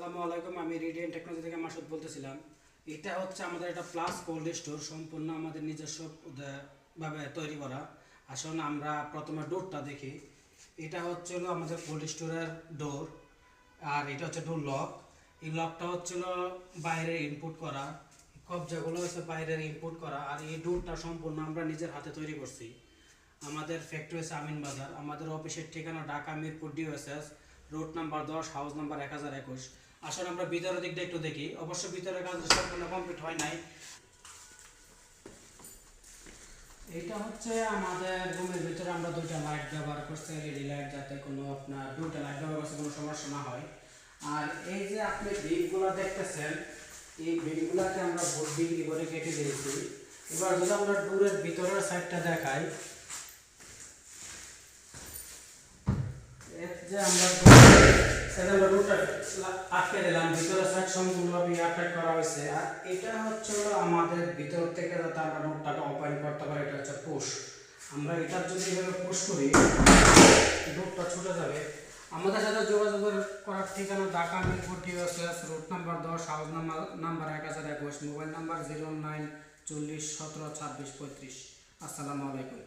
আসসালামু আলাইকুম। আমি রেডিয়েন্ট টেকনোলজি থেকে মাসুদ বলতেছিলাম। এটা হচ্ছে আমাদের একটা প্লাস কোল্ড স্টোর, সম্পূর্ণ আমাদের নিজস্ব ভাবে তৈরি করা। আসলে আমরা প্রথমে ডোরটা দেখি। এটা হচ্ছিল আমাদের কোল্ড স্টোরের ডোর, আর এটা হচ্ছে ডোর লক। এই লকটা হচ্ছিল বাইরের ইনপুট করা, কবজাগুলো হচ্ছে বাইরের ইনপুট করা, আর এই ডোরটা সম্পূর্ণ আমরা নিজের হাতে তৈরি করছি। আমাদের ফ্যাক্টরি হচ্ছে আমিন বাজার। আমাদের অফিসের ঠিকানা Dhaka Mirpur ডিওএসএস, road number 10, house number 1021। আসলে আমরা ভিতরের দিকটা একটু দেখি। অবশ্য ভিতরের কাজ সম্পূর্ণ কমপ্লিট হয় নাই। এটা হচ্ছে আমাদের রুমের ভিতরে আমরা দুইটা লাইট ব্যবহার করছি, এলইডি লাইট, যাতে কোনো আপনার দুইটা লাইট ব্যবহার করতে কোনো সমস্যা না হয়। আর এই যে আপনি বিমগুলো দেখতেছেন, এই বিমগুলোকে আমরা বোর্ড ডিগ্রি করে কেটে দিয়েছি। এবার যদি আমরা ডোরের ভিতরের সাইডটা দেখাই, যে আমরা রুটটা আটকে দিলাম, ভিতরের সাইড সম্পূর্ণভাবে আটক করা হয়েছে। আর এটা হচ্ছে আমাদের ভিতর থেকে যাতে আমরা রুটটাকে ওপেন করতে পারি, এটা হচ্ছে পুশ। আমরা এটার যদি এভাবে পুশ করি, রুটটা ছুটে যাবে। আমাদের সাথে যোগাযোগ করার ঠিকানা Dhaka Mirpur DOHS, route number 10, house number 1021, mobile number 09 40 17 26 35। আসসালামু আলাইকুম।